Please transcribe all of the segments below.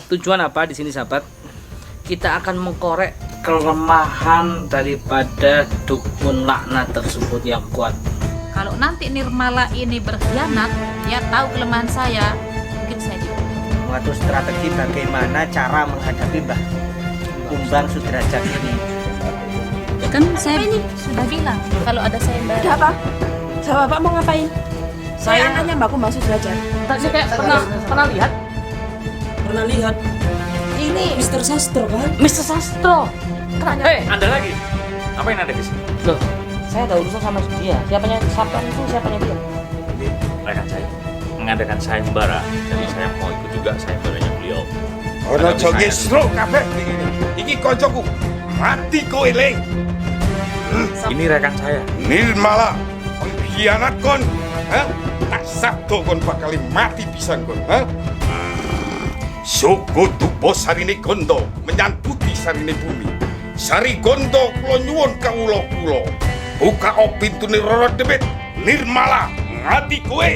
Tujuan apa di sini sahabat? Kita akan mengkorek kelemahan daripada dukun laknat tersebut yang kuat. Kalau nanti Nirmala ini berkhianat, dia tahu kelemahan saya, mungkin saya dibunuh. Mengatur strategi bagaimana cara menghadapi Mbah Kumbang Sudrajat ini. Kan saya ini sudah bilang kalau ada saya mbak. Ada apa? Sama Bapak mau ngapain? Saya Anaknya Mbak Kumbang Sudrajat. tadi kayak pernah lihat Pernah lihat Ini Mr. Sastro kan? Mr. Sastro. Anda lagi? Apa yang ada di sini? Loh, saya ada urusan sama dia. Siapanya dia? Ini rekan saya mengadakan sayembara, jadi saya mau ikut juga sayembaranya beliau. Ono Ada joge bisa- stroke kabeh iki. Iki kancaku. Mati kowe le. Ini rekan saya. Nirmala pengkhianat kon. Hah? Tak sabdo kon bakal mati pisan kon, ha? Soko tupo sarine gondo menyangkuti sarine bumi. Sari gondo kula nyuwun kawula. Buka o pintune Roro Debit. Nirmala ngati kowe.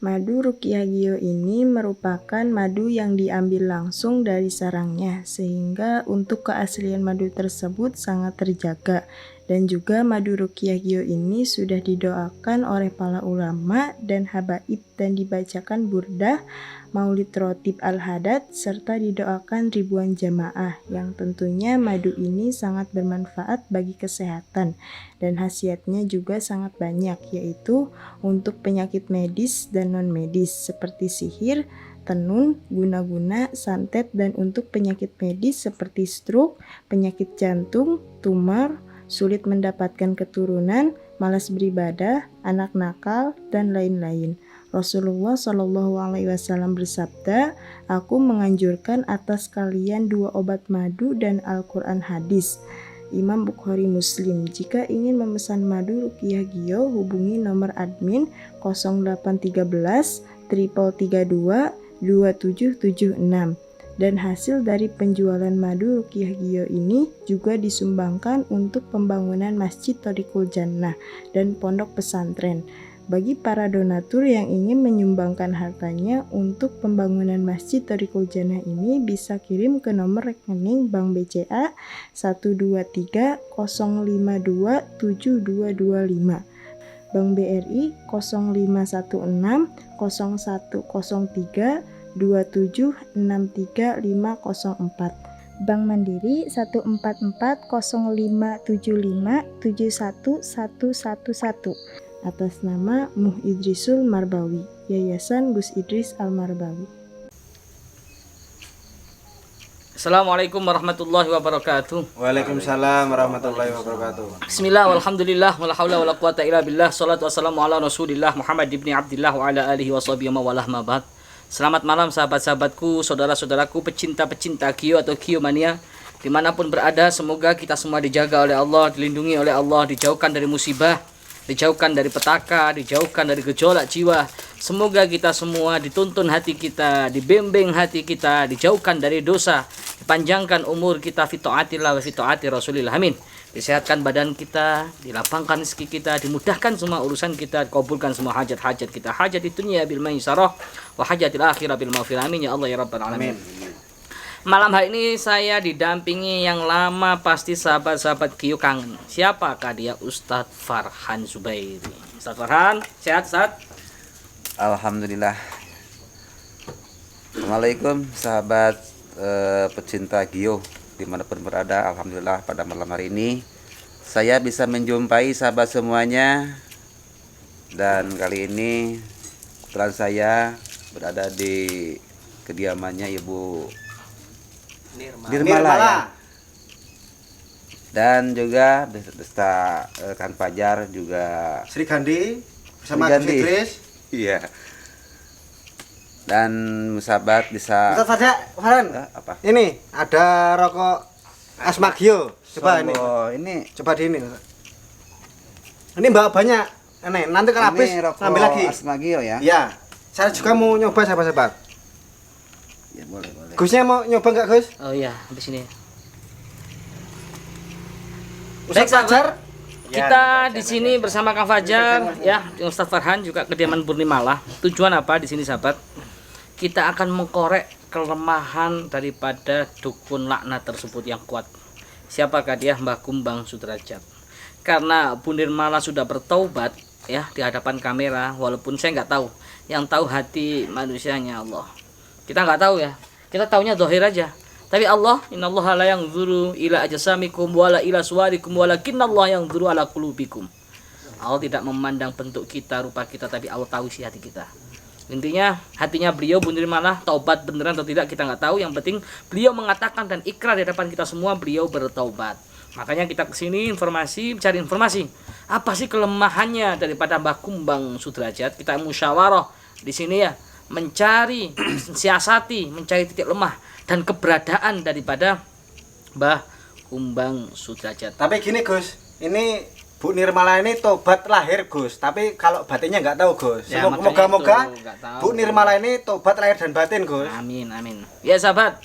Madu Ruqyah Gio ini merupakan madu yang diambil langsung dari sarangnya, sehingga untuk keaslian madu tersebut sangat terjaga. Dan juga madu Ruqyah Gio ini sudah didoakan oleh para ulama dan habaib dan dibacakan burdah, maulid rotib al-hadad, serta didoakan ribuan jamaah, yang tentunya madu ini sangat bermanfaat bagi kesehatan dan khasiatnya juga sangat banyak, yaitu untuk penyakit medis dan non-medis seperti sihir, tenun, guna-guna, santet, dan untuk penyakit medis seperti stroke, penyakit jantung, tumor, sulit mendapatkan keturunan, malas beribadah, anak nakal, dan lain-lain. Rasulullah Shallallahu Alaihi Wasallam bersabda, "Aku menganjurkan atas kalian 2 obat madu dan Al-Quran hadis." Imam Bukhari Muslim. Jika ingin memesan madu Ruqyah Gio, hubungi nomor admin 0813 332 2776. Dan hasil dari penjualan madu Ruqyah Gio ini juga disumbangkan untuk pembangunan Masjid Thoriqul Jannah dan pondok pesantren. Bagi para donatur yang ingin menyumbangkan hartanya untuk pembangunan Masjid Thoriqul Jannah ini bisa kirim ke nomor rekening Bank BCA 123 052 7225, Bank BRI 0516 0103 2763504, Bank Mandiri 144 0575 71111, atas nama Muh Idrisul Marbawi, Yayasan Gus Idris Al-Marbawi. Assalamualaikum warahmatullahi wabarakatuh. Waalaikumsalam warahmatullahi wabarakatuh. Bismillah, walhamdulillah, wala haula wala quwata illa billah. Shalatu wassalamu ala Rasulillah Muhammad ibni Abdillah wa ala alihi washabihi wa walah ma ba'd. Selamat malam sahabat-sahabatku, saudara-saudaraku, pecinta-pecinta Gio atau Gio Mania. Dimanapun berada, semoga kita semua dijaga oleh Allah, dilindungi oleh Allah, dijauhkan dari musibah, dijauhkan dari petaka, dijauhkan dari gejolak jiwa. Semoga kita semua dituntun hati kita, dibimbing hati kita, dijauhkan dari dosa, dipanjangkan umur kita fi taatillah wa fi taati Rasulillah. Amin. Disehatkan badan kita, dilapangkan rezeki kita, dimudahkan semua urusan kita, dikabulkan semua hajat-hajat kita, hajat di dunia bil maisarah wa hajatil akhirah bil maghfirah. Amin ya Allah ya rabbal alamin. Malam hari ini saya didampingi yang lama pasti sahabat-sahabat Gio kangen. Siapakah dia? Ustadz Farhan Zubairi. Ustadz Farhan, sehat Ustadz? Alhamdulillah. Assalamualaikum sahabat pecinta Gio dimanapun berada. Alhamdulillah pada malam hari ini saya bisa menjumpai sahabat semuanya. Dan kali ini kebetulan saya berada di kediamannya Ibu Nirmala ya. Dan juga beserta rekan Fajar juga Sri Gandhi bersama Sri Gus Gandhi. Idris. Iya. Dan sahabat bisa Ustaz Farhan, apa? ini ada rokok Asma Gio. Coba ini. Ini Coba di ini. Ini bawa banyak. Ini nanti kalau habis rokok ambil lagi. Asmagio ya. Iya. Saya juga mau nyoba sahabat-sahabat. Ya boleh. Gusnya mau nyoba nggak Gus? Oh iya, habis ini. Baik, Ustaz Fajar. Kita di sini bersama Kang Fajar, ya, Ustaz Farhan juga kediaman Burnimalah. Tujuan apa di sini, sahabat? Kita akan mengkorek kelemahan daripada dukun laknat tersebut yang kuat. Siapakah dia? Mbah Kumbang Sudrajat. Karena Bu Nirmala sudah bertaubat, ya, di hadapan kamera, walaupun saya nggak tahu. Yang tahu hati manusianya Allah. Kita nggak tahu ya. Kita taunya zahir aja. Tapi Allah, innallaha la yanzuru ila ajsamikum wala ila suwarikum walakinnallaha yanzuru ala qulubikum. Allah tidak memandang bentuk kita, rupa kita, tapi Allah tahu isi hati kita. Intinya hatinya beliau Bu Nirmala taubat beneran atau tidak kita nggak tahu. Yang penting beliau mengatakan dan ikrar di hadapan kita semua beliau bertaubat. Makanya kita kesini cari informasi. Apa sih kelemahannya daripada Mbah Kumbang Sudrajat? Kita musyawarah di sini ya, mencari, siasati, mencari titik lemah dan keberadaan daripada Mbah Kumbang Sudrajat. Tapi gini Gus, ini Bu Nirmala ini tobat lahir Gus, tapi kalau batinnya nggak tahu Gus. Ya, Moga-moga nggak tahu. Bu Nirmala ini tobat lahir dan batin Gus. Amin, amin. Ya sahabat,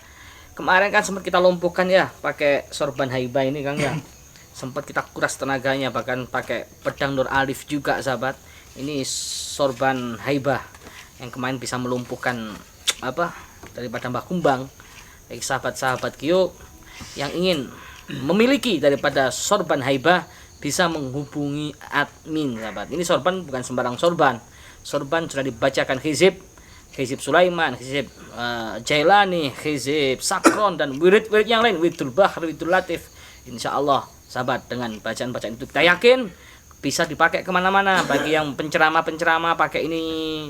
kemarin kan sempat kita lumpuhkan ya pakai sorban haibah ini Kang ya. Sempat kita kuras tenaganya, bahkan pakai pedang Nur Alif juga sahabat. Ini sorban haibah yang kemarin bisa melumpuhkan apa daripada Mbah Kumbang. Bagi sahabat-sahabat Kio yang ingin memiliki daripada sorban haibah bisa menghubungi admin sahabat. Ini sorban bukan sembarang sorban. Sorban sudah dibacakan Hizib Sulaiman, Hizib Jailani, Hizib Sakron dan wirid-wirid yang lain, Wiridul Bahr, Wiridul Latif. Insya Allah sahabat dengan bacaan-bacaan itu kita yakin bisa dipakai kemana-mana. Bagi yang penceramah pakai ini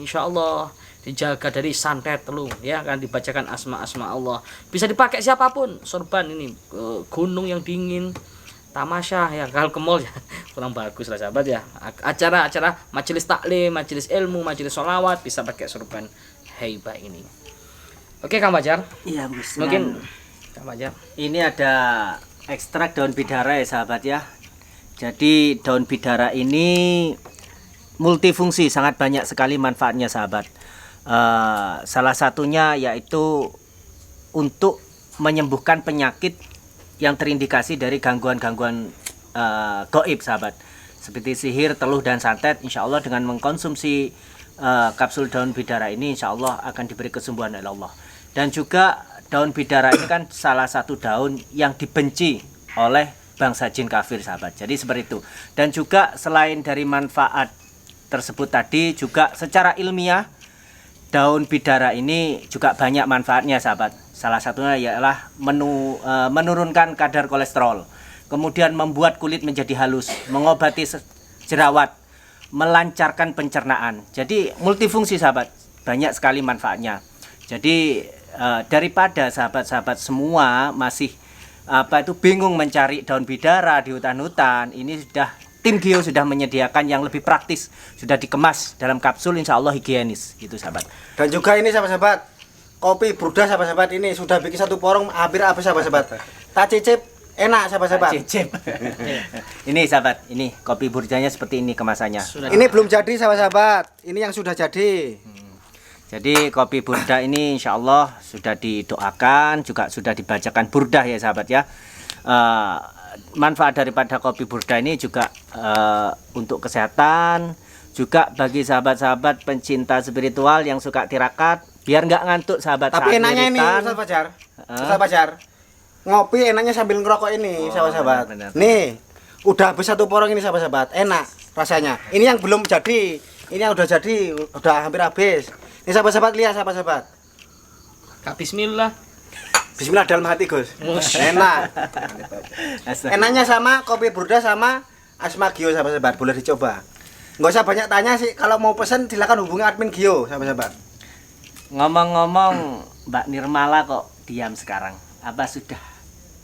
insya Allah dijaga dari santet telung ya, kan dibacakan asma-asma Allah. Bisa dipakai siapapun sorban ini, gunung yang dingin, tamasya ya, kalau ke mall ya kurang bagus lah sahabat ya. Acara-acara majelis taklim, majelis ilmu, majelis sholawat bisa pakai sorban haibah ini. Oke Kang Fajar. Iya Gus. Mungkin Kang Fajar. Ini ada ekstrak daun bidara ya sahabat ya. Jadi daun bidara ini multifungsi, sangat banyak sekali manfaatnya sahabat. Salah satunya yaitu untuk menyembuhkan penyakit yang terindikasi dari gangguan-gangguan gaib sahabat, seperti sihir, teluh dan santet. Insya Allah dengan mengkonsumsi kapsul daun bidara ini insya Allah akan diberi kesembuhan oleh Allah. Dan juga daun bidara ini kan salah satu daun yang dibenci oleh bangsa jin kafir sahabat. Jadi seperti itu. Dan juga selain dari manfaat tersebut tadi, juga secara ilmiah daun bidara ini juga banyak manfaatnya sahabat. Salah satunya ialah menurunkan kadar kolesterol, kemudian membuat kulit menjadi halus, mengobati jerawat, melancarkan pencernaan. Jadi multifungsi sahabat, banyak sekali manfaatnya. Jadi daripada sahabat-sahabat semua masih bingung mencari daun bidara di hutan-hutan, ini tim Gio sudah menyediakan yang lebih praktis, sudah dikemas dalam kapsul, insya Allah higienis gitu sahabat. Dan juga ini sahabat-sahabat, kopi Burda sahabat-sahabat ini sudah bikin satu porong hampir habis sahabat-sahabat. Tak cicip enak sahabat-sahabat. Cicip. Ini sahabat, ini kopi Burdanya seperti ini kemasannya. Ini belum jadi sahabat-sahabat, ini yang sudah jadi. Jadi kopi Burda ini insya Allah sudah didoakan, juga sudah dibacakan burdah ya sahabat ya. Manfaat daripada kopi Burda ini juga untuk kesehatan, juga bagi sahabat-sahabat pencinta spiritual yang suka tirakat, biar nggak ngantuk sahabat. Tapi enaknya ini Ustaz Fajar, Ustaz Fajar, ngopi enaknya sambil ngerokok ini sahabat-sahabat. Nih, udah habis satu porong ini sahabat-sahabat, enak rasanya. Ini yang belum jadi, ini yang udah jadi, udah hampir habis. Ini sahabat-sahabat lihat sahabat-sahabat. Kak Bismillah. Bismillah dalam hati Gus. Enak. Enaknya sama kopi Burda sama Asma Gio sahabat-sahabat, boleh dicoba. Nggak usah banyak tanya sih, kalau mau pesen silakan hubungi admin Gio sahabat-sahabat. Ngomong-ngomong, Mbak Nirmala kok diam sekarang? Apa sudah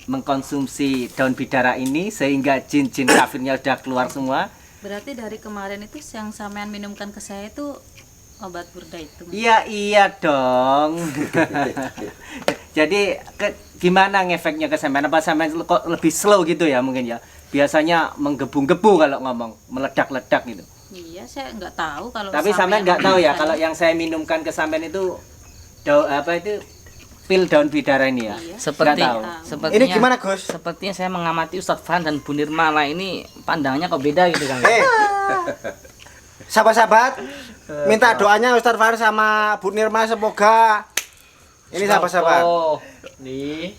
mengkonsumsi daun bidara ini sehingga jin-jin kafirnya sudah keluar semua? Berarti dari kemarin itu yang sampean minumkan ke saya itu obat Burda itu. Iya dong. Jadi gimana ngefeknya ke sampean? Apa sampean kok lebih slow gitu ya mungkin ya? Biasanya menggebu-gebu kalau ngomong, meledak-ledak gitu. Iya, saya nggak tahu kalau. Tapi sampean nggak tahu ya kalau yang saya minumkan ke sampean itu pil daun bidara ini ya? Seperti Nggak tahu. sepertinya Ini gimana, Gus? Sepertinya saya mengamati Ustadz Farhan dan Bu Nirmala ini pandangannya kok beda gitu Kang. Sahabat-sahabat, minta doanya Ustadz Farhan sama Bu Nirma semoga ini sahabat-sahabat. Nih.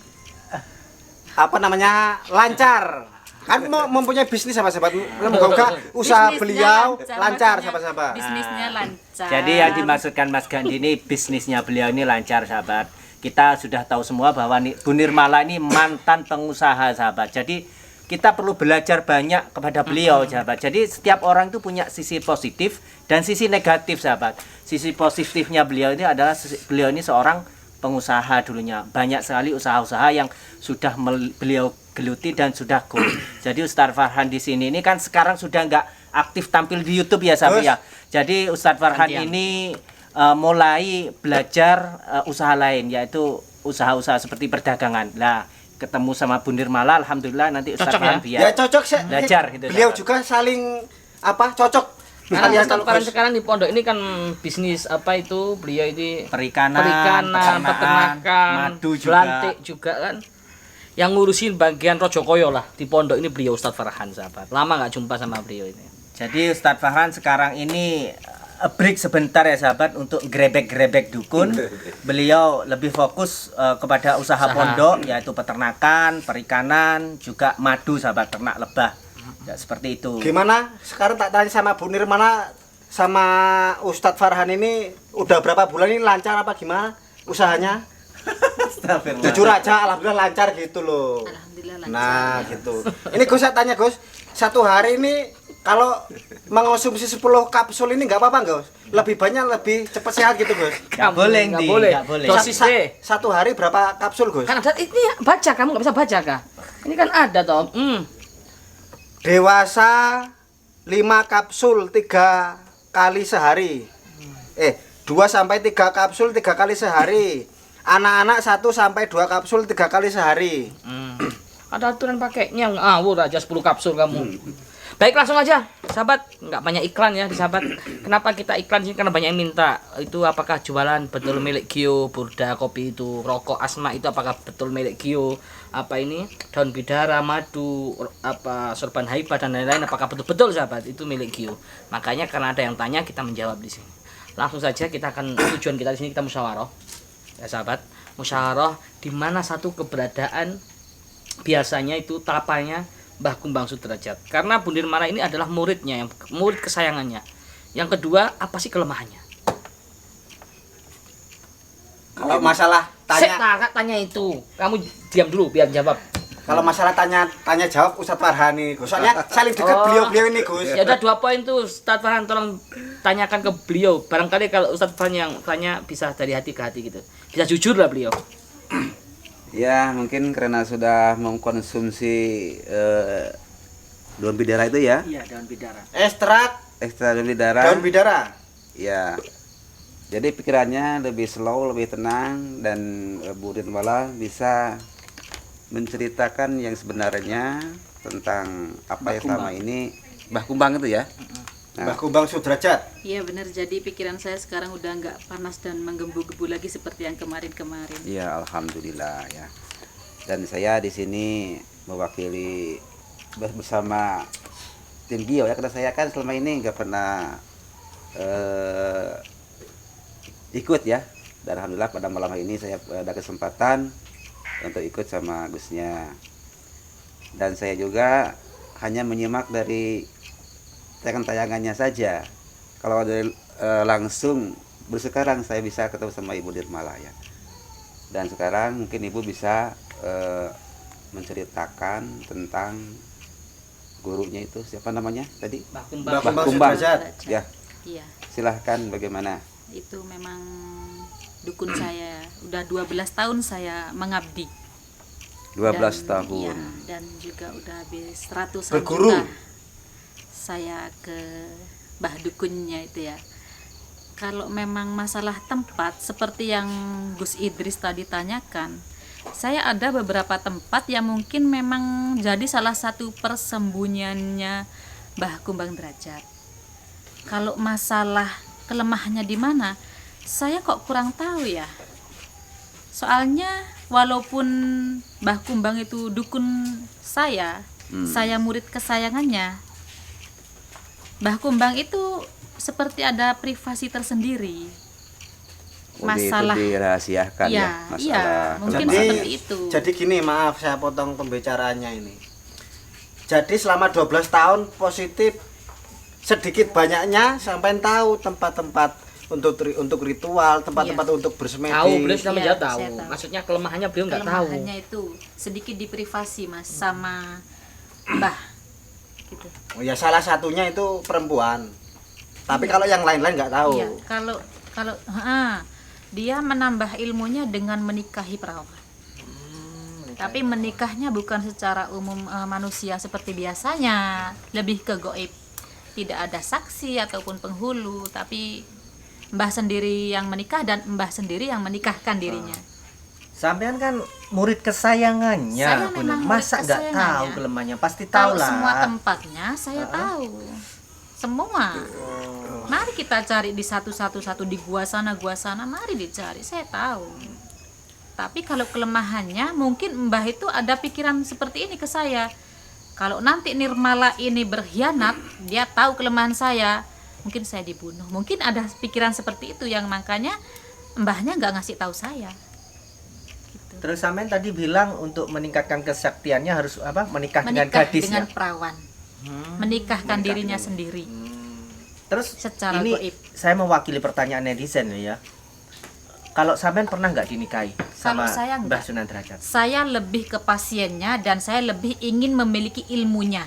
Apa namanya? Lancar. Kan mempunyai bisnis sahabat-sahabat. Semoga usaha Bisnisnya beliau lancar maksudnya sahabat-sahabat. Bisnisnya lancar. Jadi yang dimaksudkan Mas Gandhi ini bisnisnya beliau ini lancar sahabat. Kita sudah tahu semua bahwa Bu Nirmala ini mantan pengusaha sahabat. Jadi kita perlu belajar banyak kepada beliau sahabat. Jadi setiap orang itu punya sisi positif dan sisi negatif sahabat. Sisi positifnya beliau ini adalah beliau ini seorang pengusaha dulunya. Banyak sekali usaha-usaha yang sudah beliau geluti dan sudah go. Jadi Ustadz Farhan di sini ini kan sekarang sudah nggak aktif tampil di YouTube ya sahabat ya. Jadi Ustadz Farhan ini mulai belajar usaha lain, yaitu usaha-usaha seperti perdagangan. Lah ketemu sama Bu Nirmala, alhamdulillah nanti Ustadz Farhan Ya cocok sih. belajar gitu. Beliau sahabat. juga saling cocok. Karena Ustadz Farhan sekarang di pondok ini kan bisnis apa itu? Beliau ini perikanan, peternakan, madu juga. belantik juga kan. Yang ngurusin bagian Rojokoyo lah di pondok ini beliau Ustadz Farhan sahabat. Lama nggak jumpa sama beliau ini. Jadi Ustadz Farhan sekarang ini break sebentar ya sahabat untuk grebek-grebek dukun. Beliau lebih fokus kepada usaha pondok, yaitu peternakan, perikanan, juga madu sahabat, ternak lebah. Ya, seperti itu. Gimana? Sekarang tak tanya sama Bu Nirmala sama Ustadz Farhan ini udah berapa bulan ini lancar apa gimana usahanya? Jujur aja, alhamdulillah lancar gitu loh. Alhamdulillah lancar. Nah gitu. Ini Gus saya tanya Gus, satu hari ini kalau mengonsumsi 10 kapsul ini nggak apa-apa Gus? Lebih banyak lebih cepat sehat gitu Gus? Nggak boleh, nggak Ndi, boleh. nggak boleh. Dosis deh. Satu hari berapa kapsul Gus? Kan ada ini baca, kamu nggak bisa baca kah? Ini kan ada toh. Dewasa 5 kapsul 3 kali sehari. 2 sampai 3 kapsul 3 kali sehari. Anak-anak 1 sampai 2 kapsul 3 kali sehari. Ada aturan pakainya ngawur aja 10 kapsul kamu. Baik, langsung aja sahabat, nggak banyak iklan ya di sahabat. Kenapa kita iklan sih? Karena banyak yang minta. Itu apakah jualan betul milik Gio, Burda kopi itu, rokok Asma itu apakah betul milik Gio, apa ini daun bidara, madu, apa sorban haibah dan lain-lain apakah betul-betul sahabat itu milik Gio. Makanya karena ada yang tanya kita menjawab di sini. Langsung saja kita akan tujuan kita di sini kita musyawarah. Ya sahabat, musyawarah di mana satu keberadaan biasanya itu tapanya Mbah Kumbang Sudrajat. Karena Bu Nirmala ini adalah muridnya, murid kesayangannya. Yang kedua, apa sih kelemahannya? Kalau masalah tanya itu, kamu diam dulu biar jawab. Kalau masalah tanya jawab Ustadz Farhan nih, Gus. Soalnya saling dekat beliau ini, Gus. Ya udah 2 poin tuh Ustadz Farhan, tolong tanyakan ke beliau. Barangkali kalau Ustadz Farhan yang tanya bisa dari hati ke hati gitu. Bisa jujur lah beliau. Ya mungkin karena sudah mengkonsumsi daun bidara itu ya. Iya, daun bidara. Ekstrak Ekstra daun bidara. daun bidara. Ya. Jadi pikirannya lebih slow, lebih tenang, dan Bu Nirmala bisa menceritakan yang sebenarnya tentang apa yang selama ini Mbah Kumbang itu ya. Mbah Kumbang Sudrajat. Iya benar, jadi pikiran saya sekarang udah nggak panas dan menggebu-gebu lagi seperti yang kemarin-kemarin. Ya alhamdulillah ya. Dan saya di sini mewakili bersama tim Gio ya, karena saya kan selama ini nggak pernah ikut ya. Dan alhamdulillah pada malam hari ini saya ada kesempatan untuk ikut sama Gusnya. Dan saya juga hanya menyimak dari tayangan-tayangannya saja. Kalau dari langsung bersekarang saya bisa ketemu sama Ibu Nirmala ya. Dan sekarang mungkin Ibu bisa menceritakan tentang gurunya itu, siapa namanya tadi? Mbah Mbah Kumbang. Kumbang Sudrajat. Ya, Iya, silahkan bagaimana? itu memang dukun saya. Udah 12 tahun saya mengabdi. 12 Dan, tahun. iya, dan juga udah habis ratusan Berguru. juta saya ke Mbah Dukunnya itu ya. Kalau memang masalah tempat seperti yang Gus Idris tadi tanyakan, saya ada beberapa tempat yang mungkin memang jadi salah satu persembunyiannya Mbah Kumbang Derajat. Kalau masalah kelemahannya di mana, saya kok kurang tahu ya. Soalnya walaupun Mbah Kumbang itu dukun saya murid kesayangannya. Mbah Kumbang itu seperti ada privasi tersendiri. Masalah dirahasiakan iya, ya masalah iya, mungkin kelemahan. seperti itu. Jadi gini, maaf saya potong pembicaraannya ini. Jadi selama 12 tahun positif sedikit banyaknya sampai tahu tempat-tempat untuk ritual, tempat-tempat untuk bersemedi. Tahu, beliau sudah Iya, menjawab tahu. saya tahu. Maksudnya kelemahannya beliau nggak tahu. Kelemahannya itu sedikit di privasi Mas sama Mbah gitu. Oh ya, salah satunya itu perempuan. Tapi kalau yang lain-lain nggak tahu. Iya, kalau dia menambah ilmunya dengan menikahi perawan. Tapi menikahnya bukan secara umum manusia seperti biasanya, lebih ke goib. Tidak ada saksi ataupun penghulu, tapi Mbah sendiri yang menikah dan Mbah sendiri yang menikahkan dirinya. Sampean kan murid kesayangannya, Saya Bun. memang murid Masa nggak tahu kesayangannya. kelemahannya? Pasti Kalau tahu lah. semua tempatnya saya tahu. Semua. Mari kita cari di satu-satu di gua sana, mari dicari. Saya tahu. Tapi kalau kelemahannya mungkin Mbah itu ada pikiran seperti ini ke saya. Kalau nanti Nirmala ini berkhianat, dia tahu kelemahan saya, mungkin saya dibunuh. Mungkin ada pikiran seperti itu yang makanya Mbahnya nggak ngasih tahu saya. Terus sampean tadi bilang untuk meningkatkan kesaktiannya harus apa? Menikah dengan gadis dengan ya. perawan. Menikahkan dirinya sendiri. Terus Secara ini goib. saya mewakili pertanyaan netizen ya. Kalau sampean pernah nggak dinikahi Kalau sama saya Mbah enggak. Sunan Derajat? Saya lebih ke pasiennya dan saya lebih ingin memiliki ilmunya.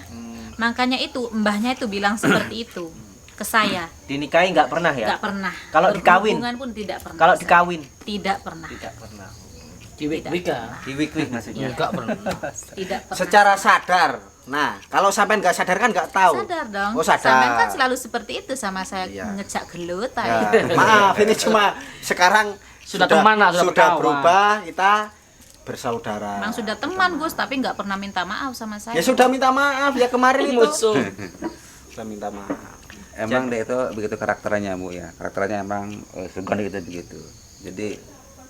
Makanya itu mbahnya itu bilang seperti itu ke saya. Dinikahi nggak pernah ya? Nggak pernah. Kalau dikawin? Berhubungan pun tidak pernah. Kalau saya. dikawin? Tidak pernah. Tidak pernah. Di wik-wik ya. Di wik-wik maksudnya. Enggak pernah. Tidak pernah. Secara sadar. Nah, kalau sampean nggak sadar kan nggak tahu. Sadar dong. Oh, sadar. Sampean kan selalu seperti itu sama saya Iya. ngejak gelut. Ya, maaf, ini cuma sekarang Sudah teman lah, sudah berkawan. berubah, kita bersaudara. Memang sudah teman Gus, tapi nggak pernah minta maaf sama saya. Ya sudah minta maaf ya kemarin itu. Musuh. Sudah minta maaf. Emang dia itu begitu karakternya Bu ya. Karakternya emang Sugeng itu begitu. Jadi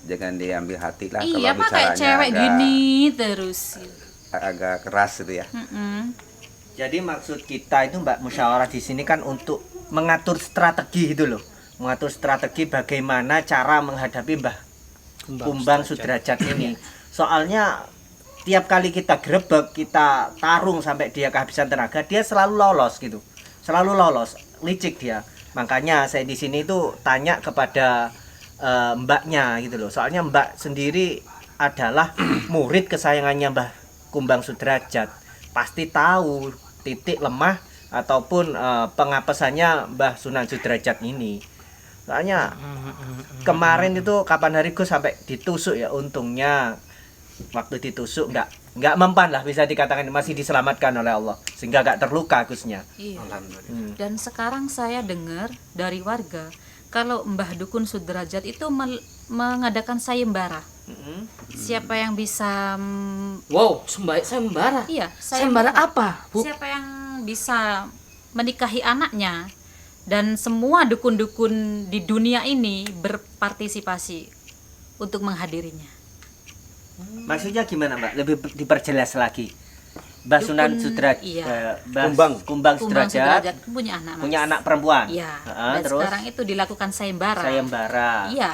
jangan diambil hati lah Iya, kalau Pak, kayak bicaranya cewek agak, gini terus. agak keras gitu ya. Jadi maksud kita itu Mbak musyawarah di sini kan untuk mengatur strategi itu loh. Mengatur strategi bagaimana cara menghadapi Mbah Kumbang Sudrajat ini. Soalnya tiap kali kita grebek, kita tarung sampai dia kehabisan tenaga, dia selalu lolos gitu. Selalu lolos, licik dia. Makanya saya di sini tuh tanya kepada mbaknya gitu loh. Soalnya Mbak sendiri adalah murid kesayangannya Mbah Kumbang Sudrajat. Pasti tahu titik lemah ataupun pengapesannya Mbah Sunan Sudrajat ini. Soalnya kemarin itu kapan hari Gus sampai ditusuk ya, untungnya waktu ditusuk nggak mempan lah, bisa dikatakan masih diselamatkan oleh Allah sehingga nggak terluka Gusnya. Iya. Dan sekarang saya dengar dari warga kalau Mbah Dukun Sudrajat itu mengadakan sayembara. Siapa yang bisa Wow, sayembara. Iya, Sayembara apa, Bu? Siapa yang bisa menikahi anaknya dan semua dukun-dukun di dunia ini berpartisipasi untuk menghadirinya. Maksudnya gimana Mbak? Lebih diperjelas lagi. Mbah Sunan Dukun, Sudrajat, iya. Kumbang Kumbang Sudrajat Sudrajat punya anak, Mas. punya anak perempuan. Iya. Dan Terus sekarang itu dilakukan sayembara. sayembara. Iya.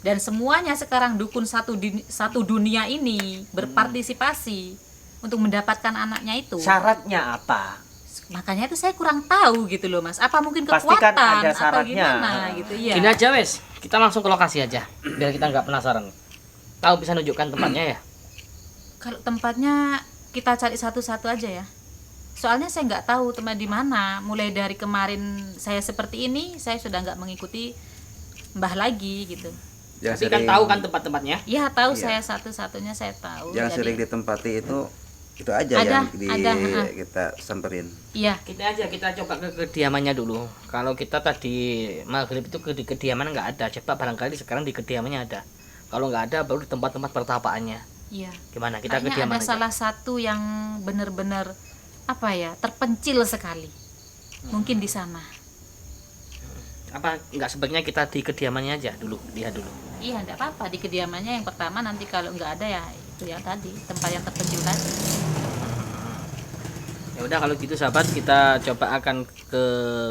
Dan semuanya sekarang dukun satu dunia ini berpartisipasi untuk mendapatkan anaknya itu. Syaratnya apa? Makanya itu saya kurang tahu gitu loh Mas. Apa mungkin Pasti kekuatan kan ada atau syaratnya. gimana gitu ya. Gini aja wes, kita langsung ke lokasi aja biar kita nggak penasaran. Tahu bisa nunjukkan tempatnya ya? Kalau tempatnya kita cari satu-satu aja ya. Soalnya saya nggak tahu tempat di mana. Mulai dari kemarin saya seperti ini, saya sudah nggak mengikuti Mbah lagi gitu. Yang Tapi kan tahu kan tempat-tempatnya? Iya tahu, Iya. saya satu-satunya saya tahu. Yang Jadi, sering ditempati itu aja Ada, yang ada, kita samperin. Iya. Kita coba ke kediamannya dulu. Kalau kita tadi maghrib itu di kediaman nggak ada. Coba barangkali sekarang di kediamannya ada. Kalau nggak ada baru di tempat-tempat pertapaannya. Iya. Gimana? Kita Kayaknya kediaman ada aja. salah satu yang benar-benar apa ya, terpencil sekali. Mungkin di sana. Apa nggak sebaiknya kita di kediamannya aja dulu, lihat dulu. Iya, enggak apa-apa di kediamannya yang pertama, nanti kalau nggak ada ya itu yang tadi, tempat yang terpencil tadi. Ya udah kalau gitu sahabat, kita coba akan ke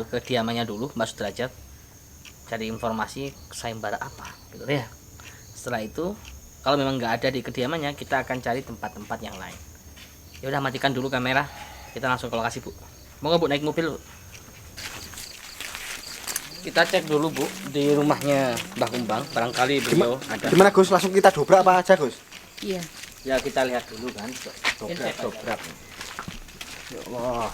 kediamannya dulu Mbak Sudrajat. Cari informasi sayembara apa gitu ya. Setelah itu kalau memang nggak ada di kediamannya, kita akan cari tempat-tempat yang lain. Ya udah, matikan dulu kamera. Kita langsung ke lokasi, Bu. Mau nggak, Bu, naik mobil, Bu? Kita cek dulu, Bu, di rumahnya Mbah Kumbang, barangkali beliau ada. Gimana Gus? Langsung kita dobrak apa aja Gus? Iya. Ya kita lihat dulu kan. Dobrak. Ya Allah.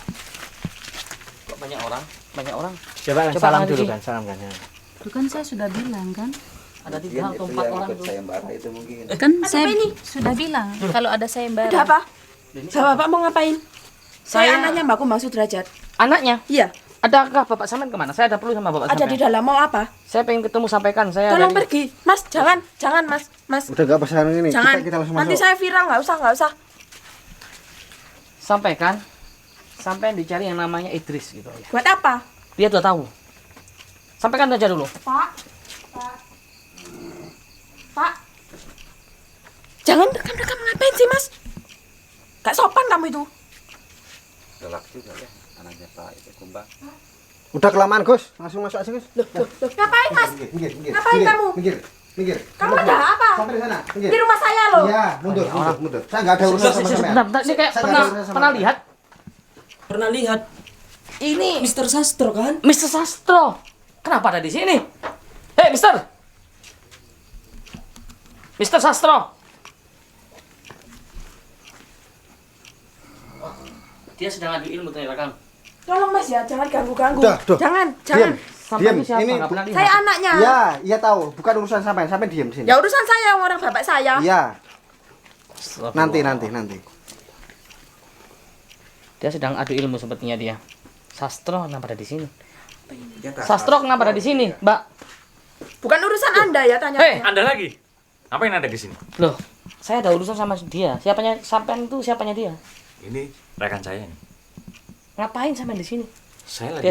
Kok banyak orang? Banyak orang. Coba Coba salam lagi. dulu kan, salam kan. Ya. Itu kan saya sudah bilang kan. Ada Mungkin 3 atau itu 4 yang orang ikut dulu. sayembara itu mungkin. Kan saya sudah bilang kalau ada sayembara. Ada apa? Sama Bapak mau ngapain? Saya Saya- anaknya Mbak Kumbang Sudrajat. Anaknya? Iya, Adakah Bapak Sampean kemana? Saya ada perlu sama Bapak ada Sampean. di dalam. Mau apa? Saya pengen ketemu, sampaikan saya Tolong dari- pergi. Mas, jangan Mas. Mas, Udah nggak pasang ini. jangan. Kita langsung Nanti masuk. saya viral, nggak usah. sampaikan. Sampai dicari yang namanya Idris gitu ya. Buat apa? Dia udah tahu. Sampaikan aja dulu. Pak. Jangan rekam ngapain sih, Mas? Gak sopan kamu itu. Galak juga ya anaknya Pak itu Kumbang. Udah kelamaan Gus. Langsung masuk aja Gus. Ngapain, Mas? Minggir. Ngapain kamu? Minggir. Kamu ada apa? Sampai di sana. Minggir. Di rumah saya loh. Iya, mundur. Saya nggak ada urusan sama sampean. Bentar, ini kayak Saya pernah nggak ada urusan sama pernah sampean. lihat Pernah lihat ini Mr. Sastro kan? Mr. Sastro. Kenapa ada di sini? Hei, Mr. Sastro. Dia sedang adu ilmu ternyata, Kang. Tolong Mas ya, jangan ganggu-ganggu. Udah. Jangan. Diam. Sampai Diam. ini siapa? Ini Nggak pernah lihat. Saya anaknya. Iya tahu. Bukan urusan sampean. Sampean diam di sini. Ya urusan saya, orang bapak saya. Iya. Astagfirullah. Nanti. Dia sedang adu ilmu sepertinya dia. Sastro kenapa ada di sini? Sastro kenapa ada di sini, Mbak? Bukan urusan Anda ya, tanya. Hei, Anda lagi? Apa yang ada di sini? Loh, saya ada urusan sama dia. Siapanya sampean itu siapanya dia? Ini rekan saya nih. Ngapain sampean di sini? Saya lagi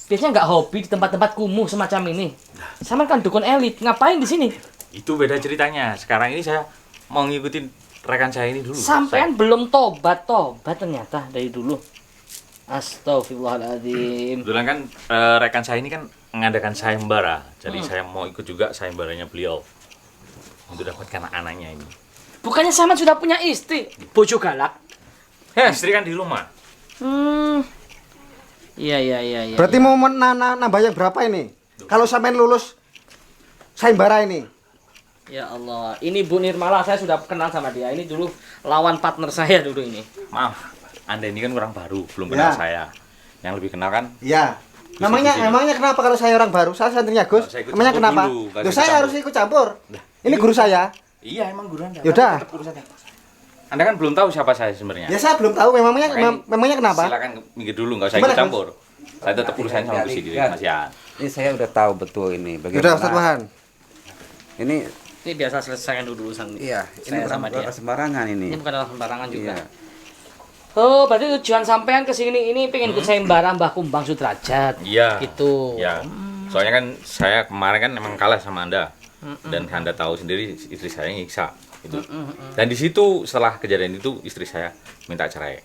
Biasanya nggak hobi di tempat-tempat kumuh semacam ini. Sampean kan dukun elit, ngapain di sini? Itu beda ceritanya. Sekarang ini saya mau ngikutin rekan saya ini dulu. Sampean belum tobat ternyata dari dulu. Astagfirullahaladzim. Kebetulan kan rekan saya ini kan mengadakan sayembara. Jadi saya mau ikut juga sayembaranya beliau. Untuk dapatkan anaknya ini. Bukannya sampean sudah punya istri? Bojo galak. Istri kan di rumah. Iya. Berarti mau nambah yang berapa ini? Kalau sampean lulus sayembara ini. Ya Allah, ini Bu Nirmala, saya sudah kenal sama dia. Ini dulu lawan partner saya dulu ini. Maaf, Anda ini kan orang baru, belum kenal Ya. saya. Yang lebih kenal kan Iya. Gus Emangnya kenapa kalau saya orang baru? Saya santrinya Gus. Saya ikut Emangnya campur kenapa? dulu, nggak Loh, ikut saya campur. harus ikut campur. Nah, Ini guru saya. Iya, emang guru Anda. Yaudah. Tapi tetap urusannya. Anda kan belum tahu siapa saya sebenarnya. Ya saya belum tahu. Memangnya kenapa? Silakan minggir dulu, nggak usah Gimana, ikut campur. Saya tetap urusannya sama Gus Idris, Mas Yan. Ini saya udah tahu betul ini Udah Ustaz Wahan. Ini biasa selesaikan dulu urusan iya, ini saya sama dia. bukan sembarangan ini. Ini bukan dalam sembarangan juga. Iya. Oh, berarti tujuan sampean ke sini ini pengen ikut sayembara Mbah Kumbang Sudrajat. Iya. Gitu. Ya. Soalnya kan saya kemarin kan memang kalah sama Anda. Dan Anda tahu sendiri istri saya ngiksa itu. Dan di situ setelah kejadian itu istri saya minta cerai.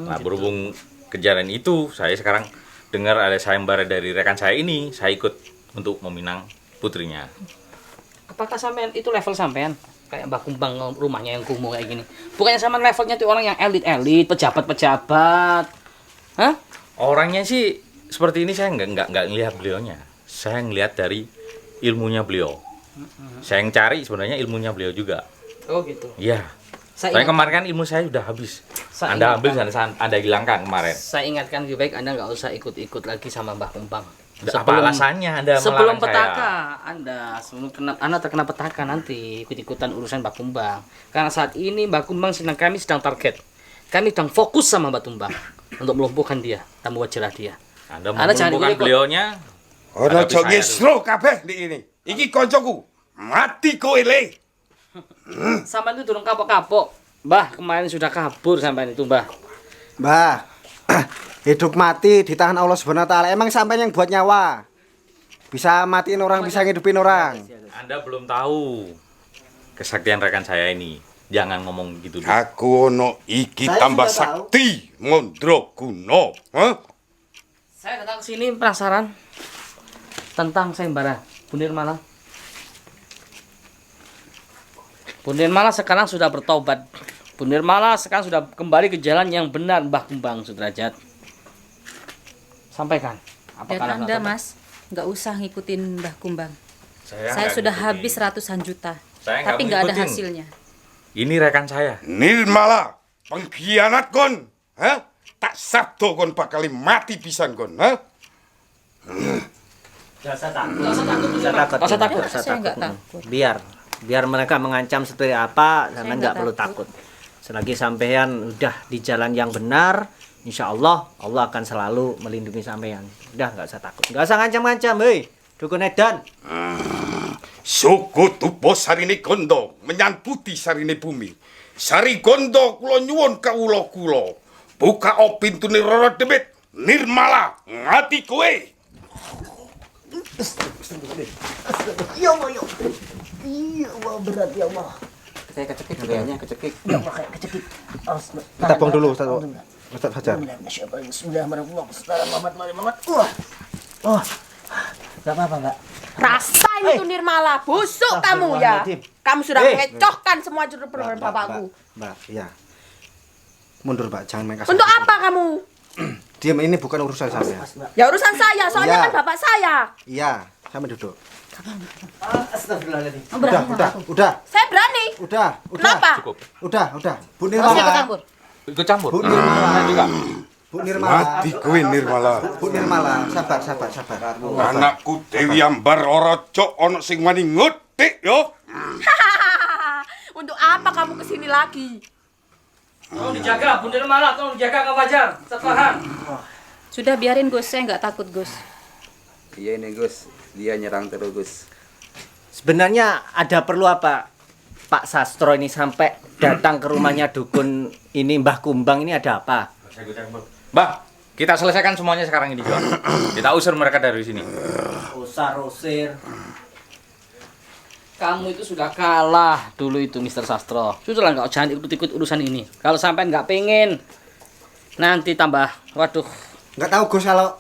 Nah, berhubung kejadian itu saya sekarang dengar ada sayembara dari rekan saya ini, saya ikut untuk meminang putrinya. Apakah sampean itu level sampean? Kayak Mbah Kumbang rumahnya yang kumuh kayak gini. Bukannya sama levelnya tuh orang yang elit-elit, pejabat-pejabat. Hah? Orangnya sih seperti ini saya nggak ngelihat beliaunya. Saya ngelihat dari ilmunya beliau. Saya yang cari sebenarnya ilmunya beliau juga. Oh gitu. Iya. Saya Soalnya ingat- kemarin kan ilmu saya sudah habis. Saya Anda ambil ingatkan. dan Anda hilangkan kemarin. Saya ingatkan lebih baik Anda nggak usah ikut-ikut lagi sama Mbah Kumbang. Apa alasannya Anda sebelum melarang saya? petaka, Anda terkena petaka nanti ikut-ikutan urusan Mbah Kumbang. Karena saat ini Mbah Kumbang kami sedang target. Kami sedang fokus sama Mbah Kumbang untuk melumpuhkan dia, tamu wajah dia. Anda Anda jangan melumpuhkan ikut-ikut. beliaunya. Ono hadapi jo saya ngesro kabeh di ini. Iki koncoku. Mati kowe le. Sampai itu durung kapok-kapok. Mbah, kemarin sudah kabur sampai itu, Mbah. Mbah, hidup mati ditahan Allah Subhanahu wa taala. Emang sampean yang buat nyawa. Bisa matiin orang, bisa ngidupin orang. Anda belum tahu kesaktian rekan saya ini. Jangan ngomong gitu dulu. Aku ono iki Saya tambah sudah tahu. sakti Mandraguna. Hah? Saya datang ke sini penasaran tentang sayembara Bu Nirmala. Bu Nirmala sekarang sudah bertobat. Bu Nirmala sekarang sudah kembali ke jalan yang benar, Mbah Kumbang Sudrajat. Sampaikan. Dan Apakah Anda, Mas, nggak usah ngikutin Mbah Kumbang. Saya nggak sudah ngikutin. habis ratusan juta, Saya tapi nggak ada ngikutin. hasilnya. Ini rekan saya. Nirmala, pengkhianat kon. Hah? Tak sabdo kon bakal mati pisan kon. Hah? Nggak usah takut. Nggak usah takut. Saya nggak takut. Biar mereka mengancam seperti apa, sampean nggak nggak perlu takut. takut. Selagi sampean udah di jalan yang benar, insya Allah Allah akan selalu melindungi sampean. Udah nggak usah takut, nggak usah ngancam-ngancam, hei dukun edan. Suku tupo sarine gondo menyangkuti sarine bumi. Sari gondo kula nyuwun kawula-kula. Buka o pintune Roro Demit. Nirmala ngati kowe. Ya Allah, ya Allah, berat ya Allah. Saya kecekik kayaknya, kecekik. Ya Allah, kayak kecekik. Kita buang dulu, Ustaz Fajar. Oh, nggak apa-apa, Mbak. Rasain itu Nirmala, busuk kamu ya. Kamu sudah mengecohkan semua juru perbuatan bapakku. Mbak, iya. Mundur, Mbak, jangan main kasar. Untuk apa kamu? Diam, ini bukan urusan saya. Ya urusan saya, soalnya Iya. kan bapak saya. Iya, saya duduk. Astagfirullahaladzim. Udah. Saya berani. Udah. Kenapa? Cukup. Udah. Bu Saya ikut Nirmala. campur. Ikut campur. Bu Nirmala. Saya juga. Bu Nirmala. Mati kowe Nirmala. Bu Nirmala, sabar. Anakku Dewi Ambar ora cok ono sing wani ngutik yo. Untuk apa kamu kesini lagi? Tolong dijaga, Bu Nirmala, tolong dijaga Kak Fajar. Tertahan. Sudah biarin Gus, saya nggak takut Gus. Iya ini Gus, dia nyerang terus Gus. Sebenarnya ada perlu apa Pak Sastro ini sampai datang ke rumahnya dukun ini, Mbah Kumbang ini ada apa? Saya ikut campur. Mbah, kita selesaikan semuanya sekarang ini juga. Kita usir mereka dari sini. Usir. Kamu itu sudah kalah dulu itu Mr. Sastro. Sudahlah, nggak jangan ikut-ikut urusan ini. Kalau sampai nggak pengen, nanti tambah. Waduh. Nggak tahu Gus kalau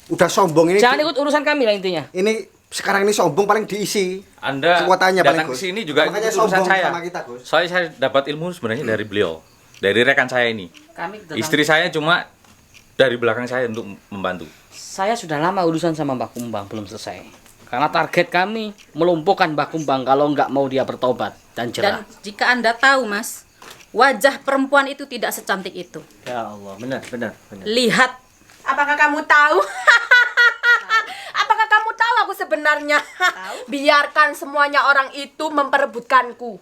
udah sombong ini. Jangan ikut urusan kami lah intinya. Ini sekarang ini sombong paling diisi. Anda Kekuatannya paling, datang ke Gus. sini juga Makanya ikut urusan sombong saya. sama kita, Gus. Soalnya saya dapat ilmu sebenarnya dari beliau, dari rekan saya ini. Kami datang- Istri saya cuma dari belakang saya untuk membantu. Saya sudah lama urusan sama Mbak Kumbang belum selesai. Karena target kami melumpuhkan Mbak Kumbang kalau nggak mau dia bertobat dan Dan jerah. jika Anda tahu, Mas, wajah perempuan itu tidak secantik itu. Ya Allah, benar. Lihat. Apakah kamu tahu? Apakah kamu tahu aku sebenarnya? Biarkan semuanya orang itu memperebutkanku.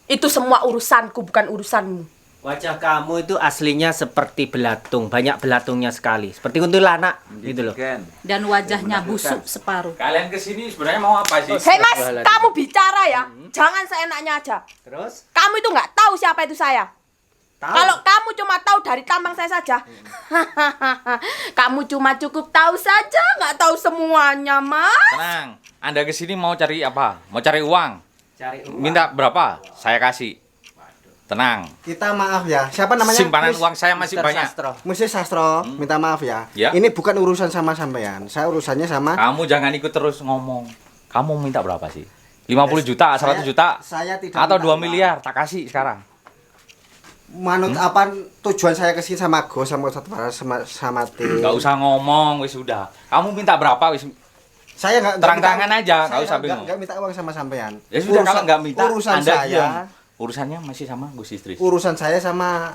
Itu semua urusanku, bukan urusanmu. Wajah kamu itu aslinya seperti belatung, banyak belatungnya sekali. Seperti kuntilanak gitu loh. Kan. Dan wajahnya busuk separuh. Kalian kesini sebenarnya mau apa sih? Hei Mas, kamu bicara ya. Jangan seenaknya aja. Terus? Kamu itu nggak tahu siapa itu saya. Kalau kamu cuma tahu dari tampang saya saja, kamu cuma cukup tahu saja, nggak tahu semuanya, Mas. Tenang, Anda kesini mau cari apa? Mau cari uang? Minta berapa? Saya kasih. Tenang, Kita maaf ya. Siapa namanya? simpanan Miss- uang saya masih Mr. banyak. Sastro. Mr. Sastro, minta maaf ya. Ya. Ini bukan urusan sama sampean. Saya urusannya sama Kamu jangan ikut terus ngomong. Kamu minta berapa sih? 50 juta, 100 juta? saya tidak Atau minta 2 uang. miliar? Tak kasih sekarang. Manut apa tujuan saya kesini sama Gus, sama Ustadz Farah, sama tim. Gak usah ngomong, wis udah. Kamu minta berapa wis? Saya nggak Terang-terangan minta- aja, nggak saya usah bingung. nggak minta uang sama sampean. Ya sudah, kalau nggak minta, urusan Anda saya, diam. Urusannya masih sama Gus Idris. urusan saya sama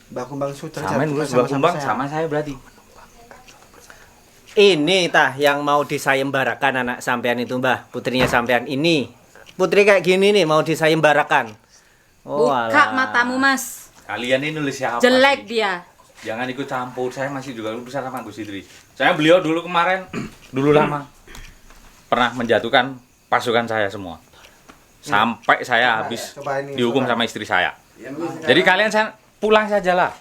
Mbak Kumbang Sutra. Sama bukan Gus Kumbang, saya. sama saya berarti. Ini tah yang mau disayembarakan anak sampean itu, Mbah. Putrinya sampean ini. Putri kayak gini nih mau disayembarakan. Oh, Buka alah. matamu, Mas. Kalian ini nulis siapa? Jelek sih? dia. Jangan ikut campur, saya masih juga urusan sama Gus Idris. Saya beliau dulu kemarin, dulu lama pernah menjatuhkan pasukan saya semua. Sampai saya habis coba ini, dihukum coba. sama istri saya. Jadi kalian saya pulang saja lah.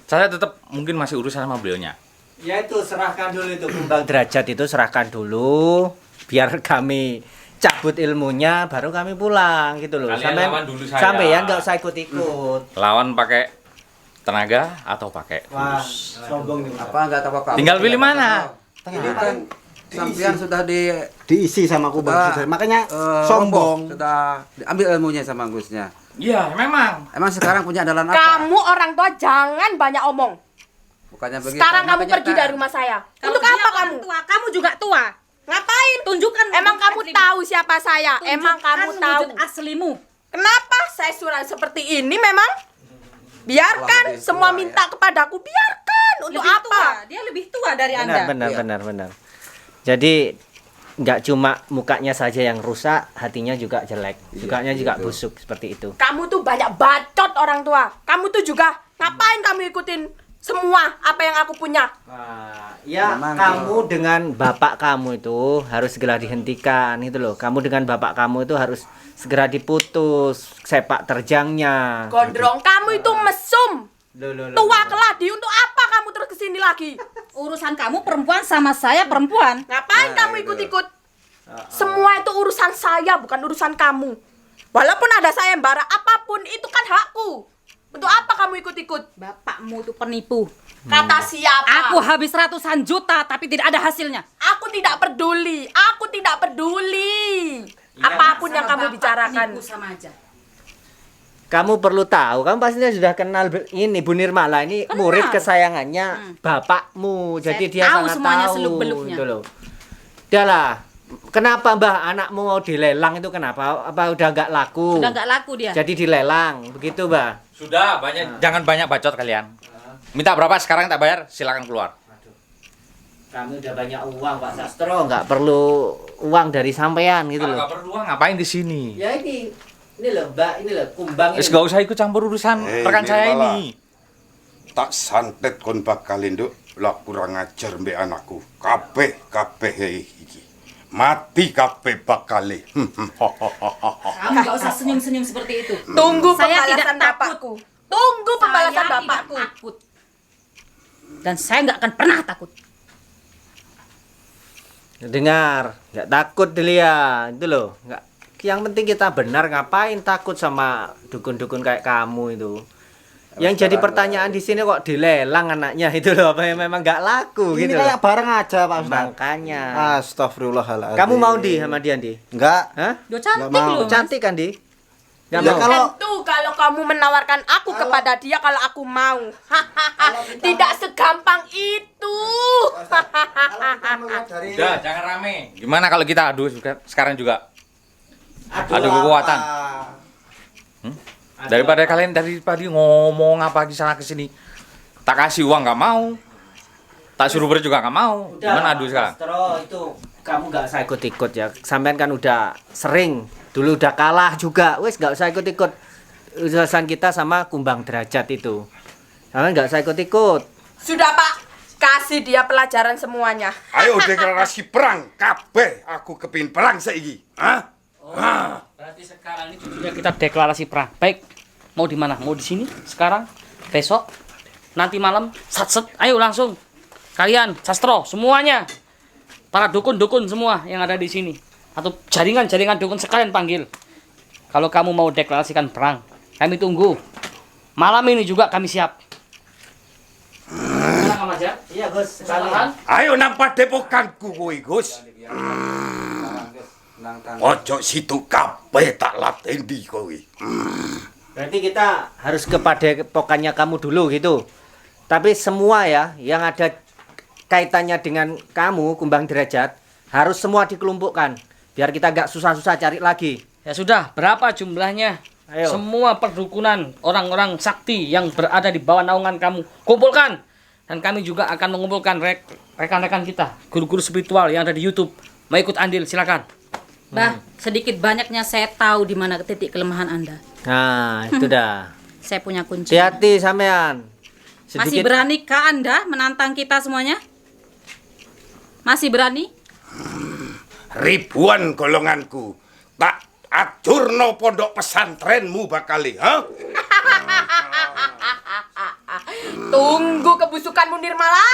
Saya tetap mungkin masih urusan sama beliaunya. Ya itu serahkan dulu itu kumbang derajat itu serahkan dulu biar kami cabut ilmunya baru kami pulang gitu loh. Kalian lawan dulu saya. Sampai ya nggak usah ikut-ikut. Lawan pakai tenaga atau pakai Wah, jurus. sombong nih. Apa enggak apa-apa. Tinggal pilih mana? Ini kan sampean sudah Diisi sama kubang Sudah, makanya sombong. sombong. Sudah diambil ilmunya sama Gusnya. Iya, memang. Emang sekarang punya andalan apa? Kamu orang tua jangan banyak omong. Bukannya begitu. Sekarang kamu makanya pergi kan. dari rumah saya. Kalau Untuk dia apa orang kamu? tua, kamu juga tua. Ngapain? Tunjukkan Emang wujud kamu aslimu. tahu siapa saya? Emang kamu Tunjukkan tahu? wujud aslimu. Kenapa saya surat seperti ini memang? Biarkan lebih semua tua, minta kepadaku. Biarkan. Untuk Lebih apa? tua. Dia lebih tua dari Anda. Benar. Jadi nggak cuma mukanya saja yang rusak, hatinya juga jelek, mukanya juga busuk seperti itu. Kamu tuh banyak bacot orang tua. Kamu tuh juga ngapain kamu ikutin semua apa yang aku punya? Ya Memang kamu dengan bapak kamu itu harus segera dihentikan itu loh. Kamu dengan bapak kamu itu harus segera diputus sepak terjangnya. Gondrong, kamu itu mesum. Loh. Tua keladi, untuk apa kamu terus kesini lagi? Urusan kamu perempuan sama saya perempuan. Ngapain kamu ikut-ikut? Semua itu urusan saya, bukan urusan kamu. Walaupun ada sayembara apapun, itu kan hakku. Untuk apa kamu ikut-ikut? Bapakmu itu penipu. Kata siapa? Aku habis ratusan juta tapi tidak ada hasilnya. Aku tidak peduli. Aku tidak peduli. Apapun yang kamu bicarakan. Penipu sama aja. Kamu perlu tahu, kamu pastinya sudah kenal ini Bu Nirmala ini murid kesayangannya bapakmu. Jadi dia tahu sangat semuanya tahu seluk-beluknya. gitu loh. Udahlah. Kenapa Mbah anakmu mau dilelang itu kenapa? Apa udah nggak laku? Sudah nggak laku dia. Jadi dilelang, begitu Mbah? Sudah, jangan banyak bacot kalian. Minta berapa sekarang tak bayar, silakan keluar. Kami udah banyak uang Pak Sastro, nggak perlu uang dari sampean gitu Kalau loh. nggak perlu ngapain di sini? Ya ini loh Mbak, ini loh kumbang Wis ini. gak usah ikut campur urusan rekan saya Nirmala. ini. Tak santet kon bakal nduk lah kurang ajar mbek anakku. Kabeh iki. Mati kabeh bakale. Kamu nggak usah senyum-senyum seperti itu. Tunggu Saya pembalasan tidak takut. bapakku. Tunggu pembalasan Saya tidak bapakku. takut. Dan saya nggak akan pernah takut. Dengar, nggak takut dilihat itu loh. Nggak. Yang penting kita benar, ngapain takut sama dukun-dukun kayak kamu itu. Yang jadi pertanyaan di sini kok dilelang anaknya itu loh, apa yang memang nggak laku Ini gitu kayak loh. bareng aja Pak Ustaz. Makanya. Astagfirullahaladzim. Kamu mau di sama dia di? Enggak. Hah? Dia cantik mau. loh. Mas. Cantik kan di? Nggak Ya, mau. Kalau kamu menawarkan aku kepada dia, kalau aku mau. Tidak segampang itu. Udah, jangan rame. Gimana kalau kita adu sekarang juga? Adu kekuatan. Daripada kalian dari tadi ngomong apa di sana ke sini. Tak kasih uang nggak mau. Tak suruh juga nggak mau. Gimana adu sekarang? Astro, itu kamu nggak usah ikut-ikut ya. Sampean kan udah sering, dulu udah kalah juga. Wes nggak usah ikut-ikut. Urusan kita sama kumbang derajat itu. Sampean nggak usah ikut-ikut. Sudah Pak, kasih dia pelajaran semuanya. Ayo deklarasi perang kabeh. Aku kepin perang saiki. Hah? Berarti sekarang ini sudah kita deklarasi perang. Baik, mau di mana? Mau di sini? Sekarang? Besok? Nanti malam? Satset? Ayo langsung. Kalian, Sastro, semuanya. Para dukun-dukun semua yang ada di sini. Atau jaringan-jaringan dukun sekalian panggil. Kalau kamu mau deklarasikan perang, kami tunggu. Malam ini juga kami siap. Silakan Mas ya. Iya Gus. Silakan. Ayo nampak depokanku kowe, Gus. Ojo situ kabeh tak latendi kowe. Berarti kita harus kepada pokannya kamu dulu gitu. Tapi semua ya yang ada kaitannya dengan kamu kumbang derajat harus semua dikelompokkan biar kita gak susah-susah cari lagi. Ya sudah, berapa jumlahnya? Ayo. Semua perdukunan orang-orang sakti yang berada di bawah naungan kamu kumpulkan. Dan kami juga akan mengumpulkan rekan-rekan kita, guru-guru spiritual yang ada di YouTube. Mau ikut andil, silakan. Bah, sedikit banyaknya saya tahu di mana titik kelemahan Anda. Nah, itu dah. Saya punya kunci. Hati-hati sampean. Masih beranikah Anda menantang kita semuanya? Masih berani? Ribuan golonganku tak acurno pondok pesantrenmu bakali, ha? Tunggu kebusukanmu Nirmala.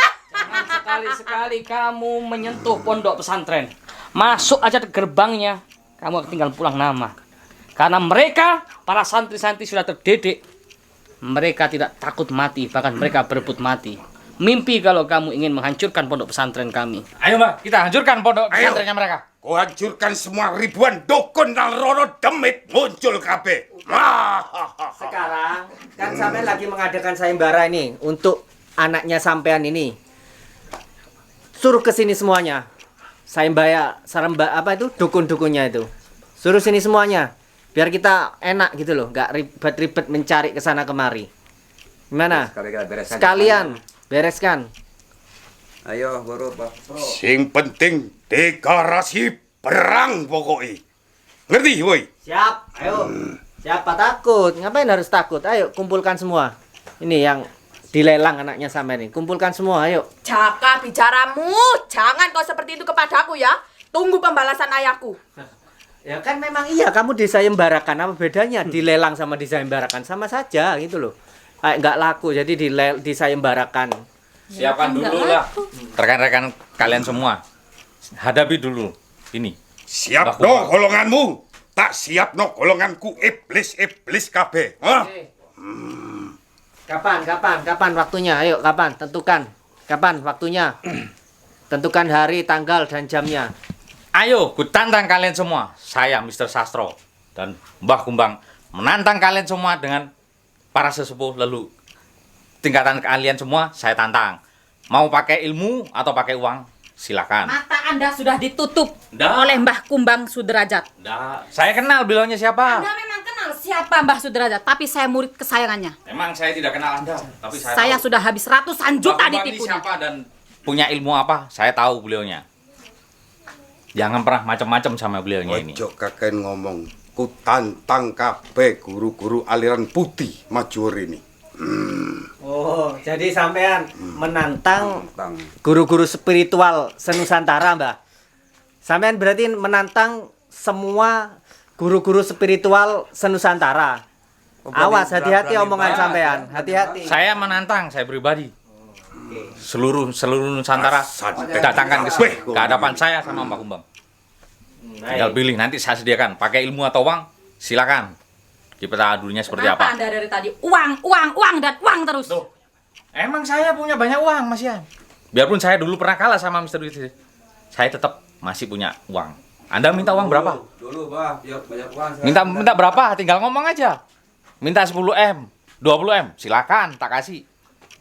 Sekali-sekali kamu menyentuh pondok pesantren, masuk aja ke gerbangnya, kamu tinggal pulang nama. Karena mereka, para santri-santri sudah terdidik. Mereka tidak takut mati, bahkan mereka berebut mati. Mimpi kalau kamu ingin menghancurkan pondok pesantren kami. Ayo Mbak, kita hancurkan pondok pesantrennya mereka. Kau hancurkan semua ribuan dukun dan roro demit muncul kabeh. Sekarang kan sampean lagi mengadakan sayembara ini untuk anaknya sampean ini. Suruh ke sini semuanya. Sayembara apa itu? Dukun-dukunnya itu. Suruh sini semuanya. Biar kita enak gitu loh, nggak ribet-ribet mencari ke sana kemari. Gimana? Sekalian bereskan. Ayo, Bro, Pak. Sing penting deklarasi perang pokoknya. Ngerti, woi? Siap, ayo. Siapa takut? Ngapain harus takut? Ayo kumpulkan semua. Ini yang dilelang anaknya sampean ini. Kumpulkan semua, ayo. Jaga bicaramu. Jangan kau seperti itu kepadaku ya. Tunggu pembalasan ayahku. Ya kan memang iya, kamu disayembarakan, apa bedanya dilelang sama disayembarakan? Sama saja gitu loh. Kayak nggak laku, jadi disayembarakan. Siapkan dulu lah rekan-rekan kalian semua. Hadapi dulu ini. Siap no golonganmu. Tak siap no golonganku iblis kabeh. Kapan waktunya? Ayo, kapan? Tentukan. Kapan waktunya? Tentukan hari, tanggal, dan jamnya. Ayo, ku tantang kalian semua. Saya Mr. Sastro dan Mbah Kumbang menantang kalian semua dengan para sesepuh lalu tingkatan kalian semua saya tantang. Mau pakai ilmu atau pakai uang? Silakan. Mata Anda sudah ditutup Dah. oleh Mbah Kumbang Sudrajat. Saya kenal beliaunya siapa. Anda memang kenal siapa Mbah Sudrajat, tapi saya murid kesayangannya. Emang saya tidak kenal Anda, tapi Saya tahu. sudah habis ratusan juta Mbah Kumbang ini ditipunya. siapa dan punya ilmu apa? Saya tahu beliaunya. Jangan pernah macam-macam sama beliaunya ini. Ojo kakek ngomong. Ku tantang kabeh guru-guru aliran putih majur ini. Oh, jadi sampean menantang guru-guru spiritual senusantara, Mbah. Sampean berarti menantang semua guru-guru spiritual senusantara. Awas, hati-hati omongan sampean. Hati-hati. Saya menantang, saya pribadi. Seluruh Nusantara datangkan ke sini, ke hadapan saya sama Mbak Kumbang. Tinggal pilih, nanti saya sediakan. Pakai ilmu atau uang, silakan. Kita dulunya seperti Kenapa apa. Anda dari tadi uang dan uang terus? Tuh, emang saya punya banyak uang, Mas Yan. Biarpun saya dulu pernah kalah sama Mr. Widri, saya tetap masih punya uang. Anda minta uang berapa? Dulu, Bah, biar banyak uang. Minta berapa? Tinggal ngomong aja. Minta 10M, 20M, silakan, tak kasih.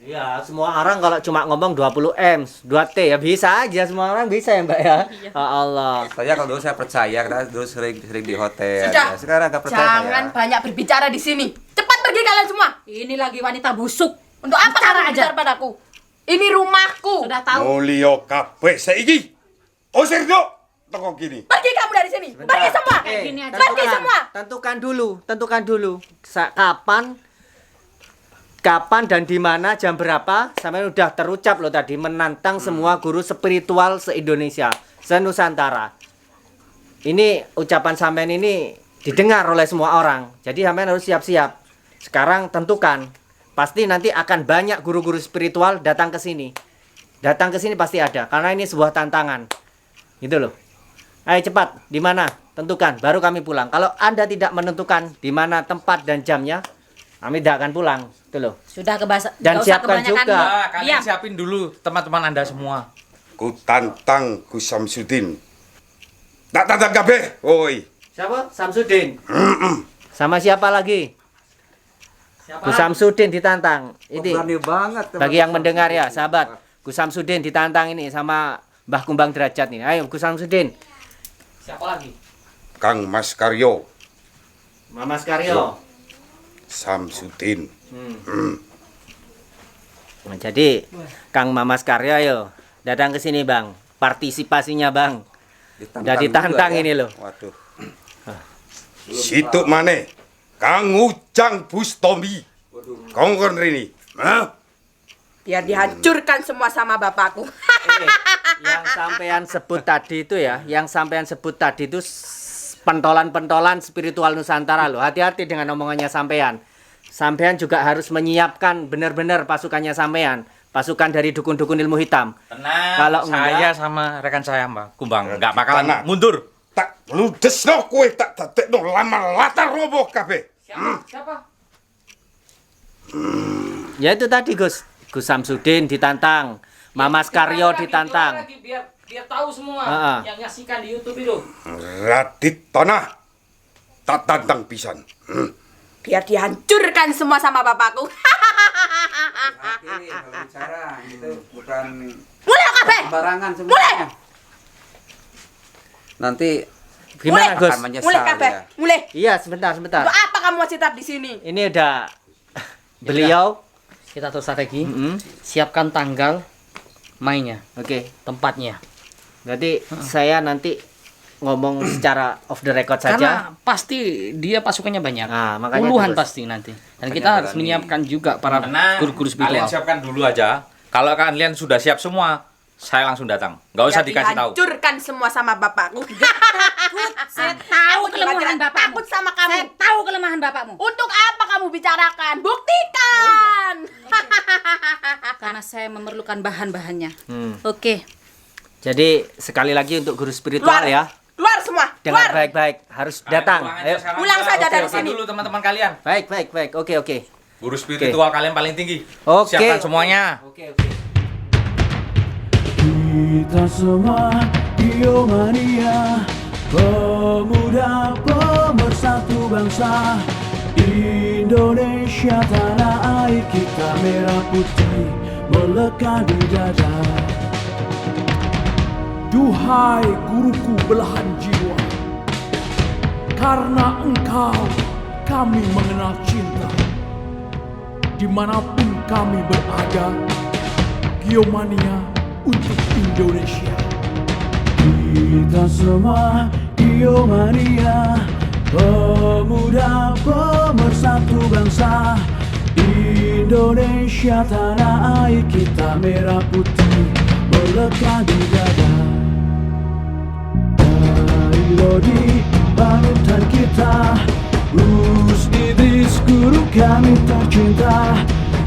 Iya, semua orang kalau cuma ngomong 20M, 2T ya bisa aja, semua orang bisa ya, Mbak ya. Allah. Saya kalau dulu saya percaya, karena dulu sering di hotel. Sudah. Nah, sekarang nggak percaya Jangan saya. banyak berbicara di sini. Cepat pergi kalian semua. Ini lagi wanita busuk. Untuk apa Bicara kalian bicara padaku? Ini rumahku. Sudah tahu. Mulio kabeh saiki. Usir dok. Toko gini. Pergi kamu dari sini. Pergi semua. Gini aja. Pergi semua. Tentukan dulu. Kapan dan di mana, jam berapa? Sampai udah terucap loh tadi menantang semua guru spiritual se-Indonesia, se-Nusantara. Ini ucapan sampean ini didengar oleh semua orang. Jadi sampean harus siap-siap. Sekarang tentukan. Pasti nanti akan banyak guru-guru spiritual datang ke sini. Datang ke sini pasti ada karena ini sebuah tantangan. Gitu loh. Ayo cepat, di mana? Tentukan, baru kami pulang. Kalau Anda tidak menentukan di mana tempat dan jamnya, kami tidak akan pulang. Itu loh. Sudah kebasa. Dan nggak usah siapkan kebanyakan. juga. Nah, kalian Diam. siapin dulu teman-teman Anda semua. Ku tantang Ku Samsudin. Tak tantang kabeh. Woi. Siapa? Samsudin. Sama siapa lagi? Gus Samsudin ditantang. Ini Berani banget. bagi yang mendengar ya, sahabat. Gus Samsudin ditantang ini sama Mbah Kumbang Derajat nih. Ayo Gus Samsudin. Siapa lagi? Kang Mas Karyo. Mama Karyo. Samsudin. Nah, jadi Kang Mamas Karyo ayo datang ke sini Bang. Partisipasinya Bang. Udah ditantang juga, ya. ini loh. Waduh. Situ maneh. Kang Ujang Bustomi. Kongkon rini. Hah? Biar dihancurkan semua sama bapakku. Yang sampean sebut tadi itu ya, yang sampean sebut tadi itu pentolan-pentolan spiritual Nusantara loh. Hati-hati dengan omongannya sampean. Sampean juga harus menyiapkan benar-benar pasukannya sampean. pasukan dari dukun-dukun ilmu hitam. Tenang, Kalau saya sama rekan saya Mbak Kumbang nggak bakalan mundur. Tak ludesno kowe tak dadekno lama latar roboh kabeh. Siapa? Ya itu tadi Gus Samsudin ditantang, Mamas Karyo ditantang. Biar tahu semua yang nyaksikan di YouTube itu. Radit tanah tak tantang pisan. Biar dihancurkan semua sama bapakku. Hati kalau bicara itu bukan Mulai kabeh. sembarangan semuanya. Nanti Gimana Gus? akan menyesal Mulai kabeh. ya. Mulai. Iya, sebentar. Untuk apa kamu masih tetap di sini? Ini udah beliau. Kita terus lagi. Siapkan tanggal mainnya, Oke. tempatnya. Berarti saya nanti ngomong secara off the record saja. Karena pasti dia pasukannya banyak. Nah, makanya Puluhan terus. pasti nanti. Dan kita harus menyiapkan juga para Tenang, guru-guru kalian spiritual. siapkan dulu aja. Kalau kalian sudah siap semua, saya langsung datang. Nggak usah Biar dikasih tahu. dihancurkan semua sama bapakku. Saya tahu Aku kelemahan kira-kira bapakmu. takut sama kamu. Saya tahu kelemahan bapakmu. Untuk apa kamu bicarakan? Buktikan. Karena saya memerlukan bahan-bahannya. Hmm. Oke. Jadi sekali lagi untuk guru spiritual Keluar. ya, Keluar semua. dengan Keluar. baik-baik harus datang. Ayo. Pulang saja dari Siapkan sini. dulu teman-teman kalian. Baik. Oke. Guru spiritual kalian paling tinggi. Oke. Siapkan semuanya. Oke. Kita semua Biomania, pemuda pemersatu bangsa Indonesia tanah air kita, merah putih melekat di dada. Duhai guruku belahan jiwa, karena engkau kami mengenal cinta. Dimanapun kami berada, Biomania untuk Indonesia. Kita semua Biomania, pemuda pemersatu bangsa Indonesia tanah air kita, merah putih melekat di dada. Dari Lodi panutan kita, Gus Idris guru kami tercinta,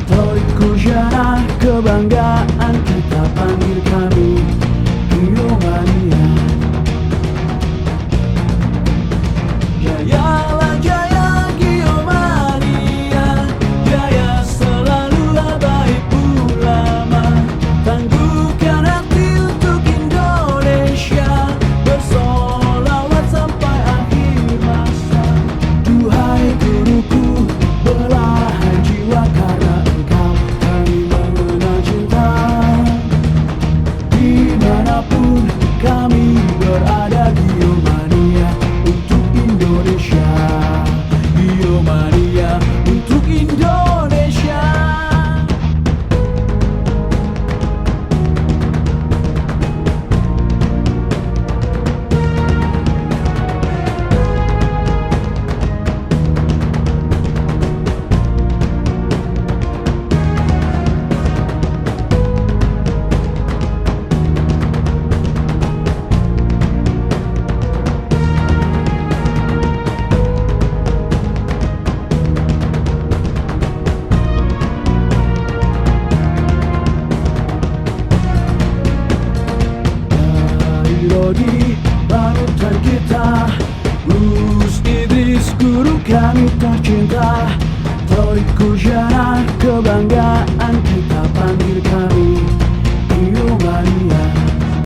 Torik Kujana kebanggaan kita, panggil kami Biomania. Jayalah jaya Biomania, jaya selalu baik ulama, tangguhkan hati untuk Indonesia, bersolawat sampai akhir masa. Duhai guruku belahan jiwa, karena engkau kami mengenal cinta. Dimanapun kami berada, Biomania untuk Indonesia. Biomania untuk Indonesia. Dari Lodi panutan kita, Gus Idris guru kami tercinta, Torik Kujana kebanggaan kita, panggil kami